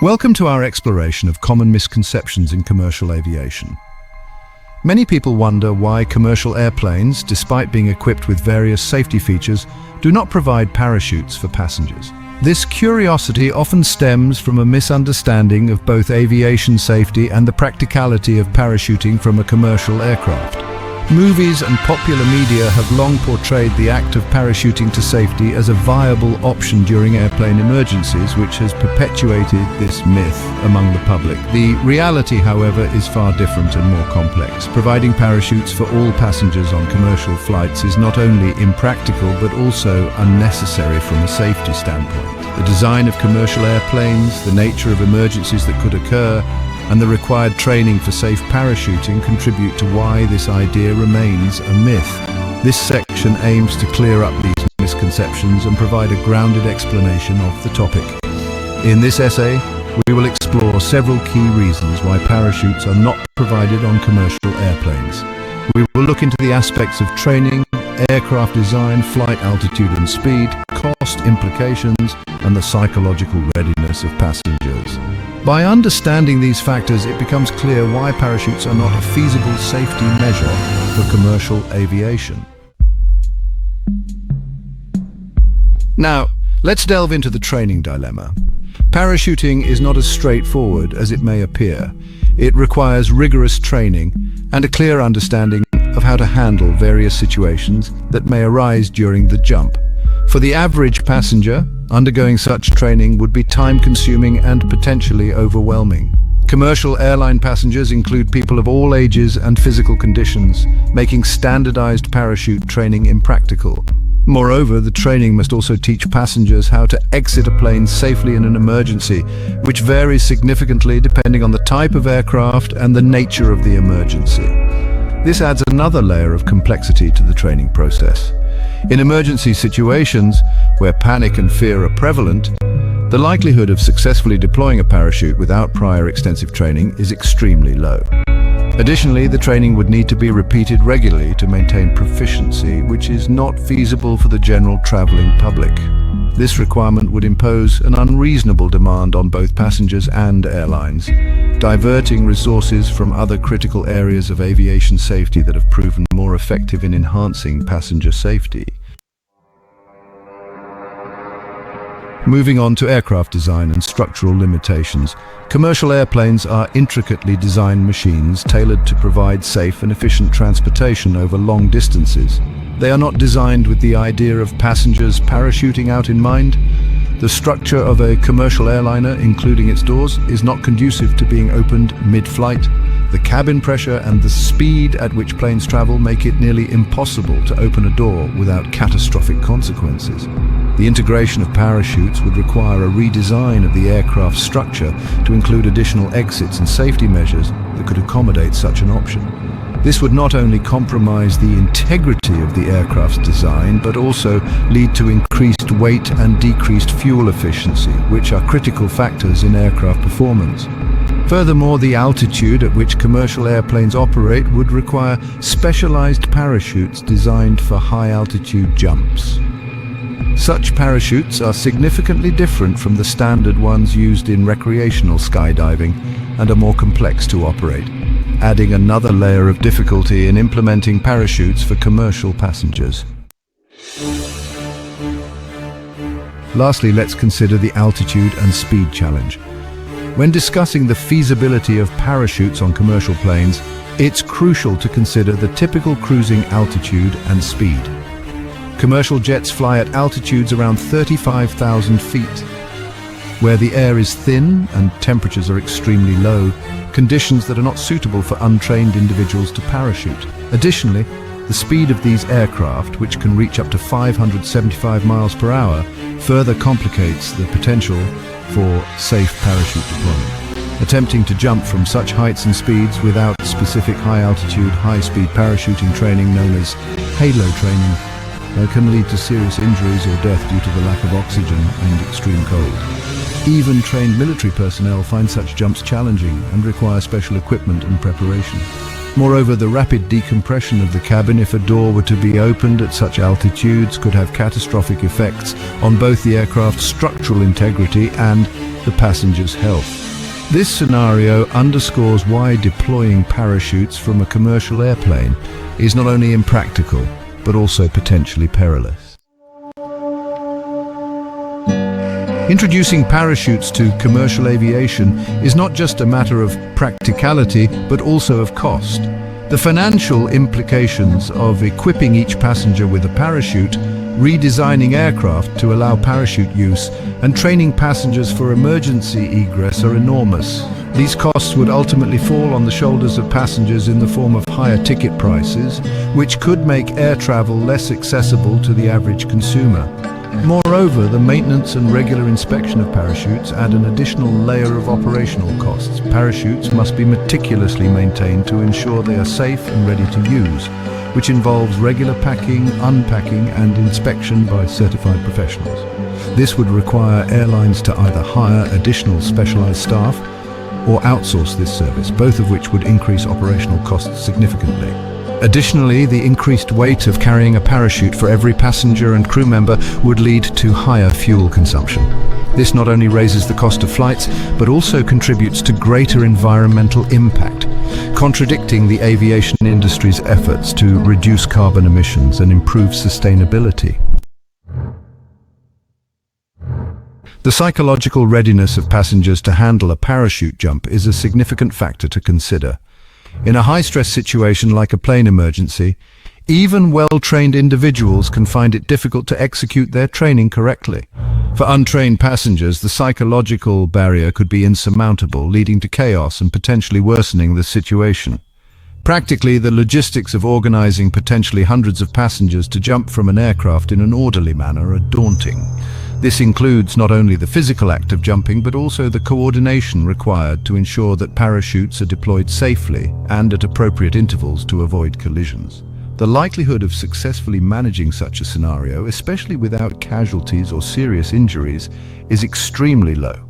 Welcome to our exploration of common misconceptions in commercial aviation. Many people wonder why commercial airplanes, despite being equipped with various safety features, do not provide parachutes for passengers. This curiosity often stems from a misunderstanding of both aviation safety and the practicality of parachuting from a commercial aircraft. Movies and popular media have long portrayed the act of parachuting to safety as a viable option during airplane emergencies, which has perpetuated this myth among the public. The reality, however, is far different and more complex. Providing parachutes for all passengers on commercial flights is not only impractical but also unnecessary from a safety standpoint. The design of commercial airplanes, the nature of emergencies that could occur, and the required training for safe parachuting contribute to why this idea remains a myth. This section aims to clear up these misconceptions and provide a grounded explanation of the topic. In this essay, we will explore several key reasons why parachutes are not provided on commercial airplanes. We will look into the aspects of training, aircraft design, flight altitude and speed, cost implications, and the psychological readiness of passengers. By understanding these factors, it becomes clear why parachutes are not a feasible safety measure for commercial aviation. Now, let's delve into the training dilemma. Parachuting is not as straightforward as it may appear. It requires rigorous training and a clear understanding of how to handle various situations that may arise during the jump. For the average passenger, undergoing such training would be time-consuming and potentially overwhelming. Commercial airline passengers include people of all ages and physical conditions, making standardized parachute training impractical. Moreover, the training must also teach passengers how to exit a plane safely in an emergency, which varies significantly depending on the type of aircraft and the nature of the emergency. This adds another layer of complexity to the training process. In emergency situations, where panic and fear are prevalent, the likelihood of successfully deploying a parachute without prior extensive training is extremely low. Additionally, the training would need to be repeated regularly to maintain proficiency, which is not feasible for the general traveling public. This requirement would impose an unreasonable demand on both passengers and airlines, diverting resources from other critical areas of aviation safety that have proven more effective in enhancing passenger safety. Moving on to aircraft design and structural limitations. Commercial airplanes are intricately designed machines tailored to provide safe and efficient transportation over long distances. They are not designed with the idea of passengers parachuting out in mind. The structure of a commercial airliner, including its doors, is not conducive to being opened mid-flight. The cabin pressure and the speed at which planes travel make it nearly impossible to open a door without catastrophic consequences. The integration of parachutes would require a redesign of the aircraft structure to include additional exits and safety measures that could accommodate such an option. This would not only compromise the integrity of the aircraft's design, but also lead to increased weight and decreased fuel efficiency, which are critical factors in aircraft performance. Furthermore, the altitude at which commercial airplanes operate would require specialized parachutes designed for high-altitude jumps. Such parachutes are significantly different from the standard ones used in recreational skydiving and are more complex to operate, adding another layer of difficulty in implementing parachutes for commercial passengers. Lastly, let's consider the altitude and speed challenge. When discussing the feasibility of parachutes on commercial planes, it's crucial to consider the typical cruising altitude and speed. Commercial jets fly at altitudes around 35,000 feet. Where the air is thin and temperatures are extremely low, conditions that are not suitable for untrained individuals to parachute. Additionally, the speed of these aircraft, which can reach up to 575 miles per hour, further complicates the potential for safe parachute deployment. Attempting to jump from such heights and speeds without specific high-altitude, high-speed parachuting training known as halo training can lead to serious injuries or death due to the lack of oxygen and extreme cold. Even trained military personnel find such jumps challenging and require special equipment and preparation. Moreover, the rapid decompression of the cabin, if a door were to be opened at such altitudes, could have catastrophic effects on both the aircraft's structural integrity and the passenger's health. This scenario underscores why deploying parachutes from a commercial airplane is not only impractical, but also potentially perilous. Introducing parachutes to commercial aviation is not just a matter of practicality, but also of cost. The financial implications of equipping each passenger with a parachute, redesigning aircraft to allow parachute use, and training passengers for emergency egress are enormous. These costs would ultimately fall on the shoulders of passengers in the form of higher ticket prices, which could make air travel less accessible to the average consumer. Moreover, the maintenance and regular inspection of parachutes add an additional layer of operational costs. Parachutes must be meticulously maintained to ensure they are safe and ready to use, which involves regular packing, unpacking, and inspection by certified professionals. This would require airlines to either hire additional specialized staff or outsource this service, both of which would increase operational costs significantly. Additionally, the increased weight of carrying a parachute for every passenger and crew member would lead to higher fuel consumption. This not only raises the cost of flights, but also contributes to greater environmental impact, contradicting the aviation industry's efforts to reduce carbon emissions and improve sustainability. The psychological readiness of passengers to handle a parachute jump is a significant factor to consider. In a high-stress situation like a plane emergency, even well-trained individuals can find it difficult to execute their training correctly. For untrained passengers, the psychological barrier could be insurmountable, leading to chaos and potentially worsening the situation. Practically, the logistics of organizing potentially hundreds of passengers to jump from an aircraft in an orderly manner are daunting. This includes not only the physical act of jumping, but also the coordination required to ensure that parachutes are deployed safely and at appropriate intervals to avoid collisions. The likelihood of successfully managing such a scenario, especially without casualties or serious injuries, is extremely low.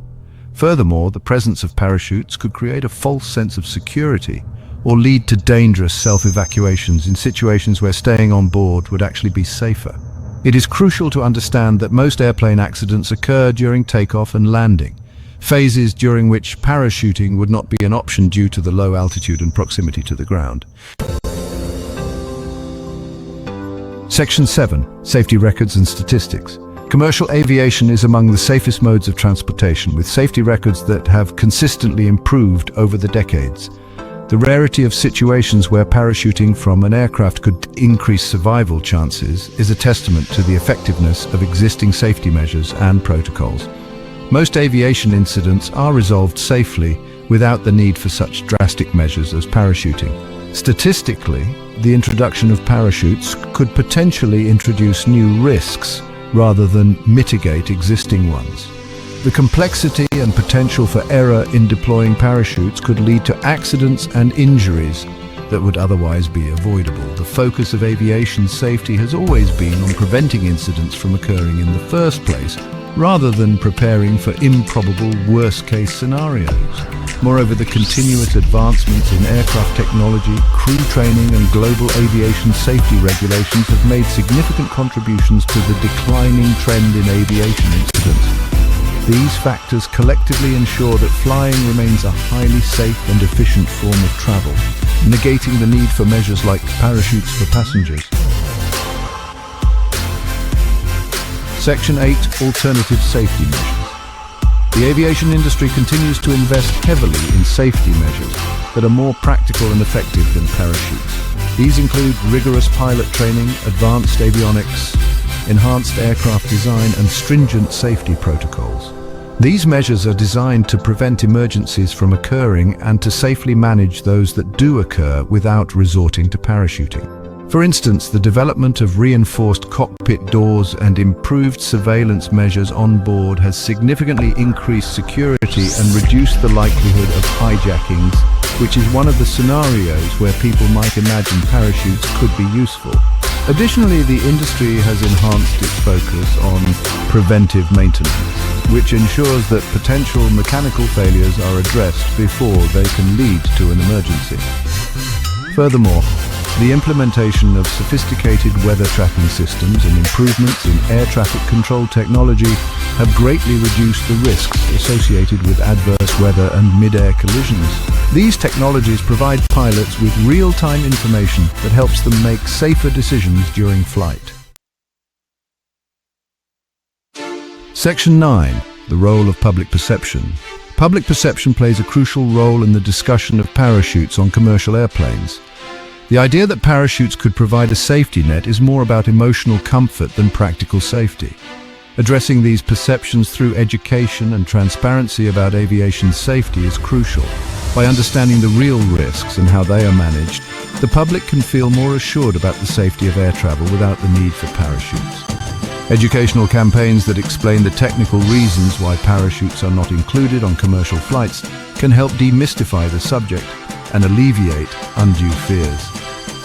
Furthermore, the presence of parachutes could create a false sense of security or lead to dangerous self-evacuations in situations where staying on board would actually be safer. It is crucial to understand that most airplane accidents occur during takeoff and landing, phases during which parachuting would not be an option due to the low altitude and proximity to the ground. Section 7. Safety Records and Statistics. Commercial aviation is among the safest modes of transportation, with safety records that have consistently improved over the decades. The rarity of situations where parachuting from an aircraft could increase survival chances is a testament to the effectiveness of existing safety measures and protocols. Most aviation incidents are resolved safely without the need for such drastic measures as parachuting. Statistically, the introduction of parachutes could potentially introduce new risks rather than mitigate existing ones. The complexity and potential for error in deploying parachutes could lead to accidents and injuries that would otherwise be avoidable. The focus of aviation safety has always been on preventing incidents from occurring in the first place, rather than preparing for improbable worst-case scenarios. Moreover, the continuous advancements in aircraft technology, crew training, and global aviation safety regulations have made significant contributions to the declining trend in aviation incidents. These factors collectively ensure that flying remains a highly safe and efficient form of travel, negating the need for measures like parachutes for passengers. Section 8. Alternative safety measures. The aviation industry continues to invest heavily in safety measures that are more practical and effective than parachutes. These include rigorous pilot training, advanced avionics, enhanced aircraft design, and stringent safety protocols. These measures are designed to prevent emergencies from occurring and to safely manage those that do occur without resorting to parachuting. For instance, the development of reinforced cockpit doors and improved surveillance measures on board has significantly increased security and reduced the likelihood of hijackings, which is one of the scenarios where people might imagine parachutes could be useful. Additionally, the industry has enhanced its focus on preventive maintenance, which ensures that potential mechanical failures are addressed before they can lead to an emergency. Furthermore, the implementation of sophisticated weather tracking systems and improvements in air traffic control technology have greatly reduced the risks associated with adverse weather and mid-air collisions. These technologies provide pilots with real-time information that helps them make safer decisions during flight. Section 9. The role of public perception. Public perception plays a crucial role in the discussion of parachutes on commercial airplanes. The idea that parachutes could provide a safety net is more about emotional comfort than practical safety. Addressing these perceptions through education and transparency about aviation safety is crucial. By understanding the real risks and how they are managed, the public can feel more assured about the safety of air travel without the need for parachutes. Educational campaigns that explain the technical reasons why parachutes are not included on commercial flights can help demystify the subject and alleviate undue fears.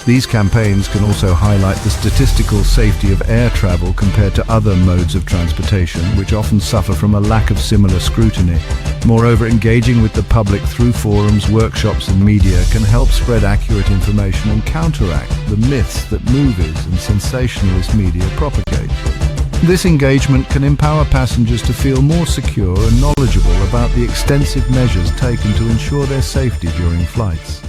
These campaigns can also highlight the statistical safety of air travel compared to other modes of transportation, which often suffer from a lack of similar scrutiny. Moreover, engaging with the public through forums, workshops and media can help spread accurate information and counteract the myths that movies and sensationalist media propagate. This engagement can empower passengers to feel more secure and knowledgeable about the extensive measures taken to ensure their safety during flights.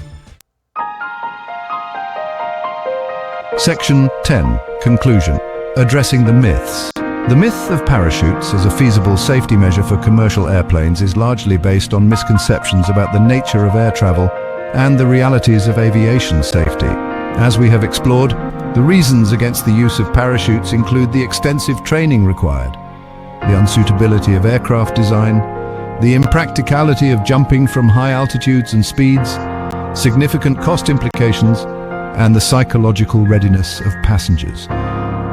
Section 10. Conclusion. Addressing the myths. The myth of parachutes as a feasible safety measure for commercial airplanes is largely based on misconceptions about the nature of air travel and the realities of aviation safety. As we have explored, the reasons against the use of parachutes include the extensive training required, the unsuitability of aircraft design, the impracticality of jumping from high altitudes and speeds, significant cost implications, and the psychological readiness of passengers.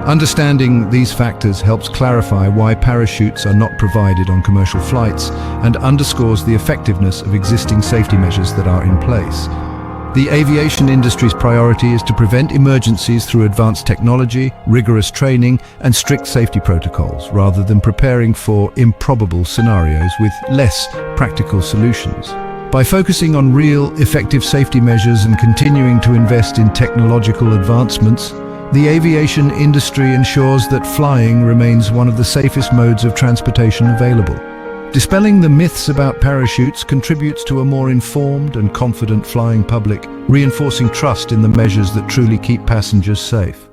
Understanding these factors helps clarify why parachutes are not provided on commercial flights and underscores the effectiveness of existing safety measures that are in place. The aviation industry's priority is to prevent emergencies through advanced technology, rigorous training, and strict safety protocols, rather than preparing for improbable scenarios with less practical solutions. By focusing on real, effective safety measures and continuing to invest in technological advancements, the aviation industry ensures that flying remains one of the safest modes of transportation available. Dispelling the myths about parachutes contributes to a more informed and confident flying public, reinforcing trust in the measures that truly keep passengers safe.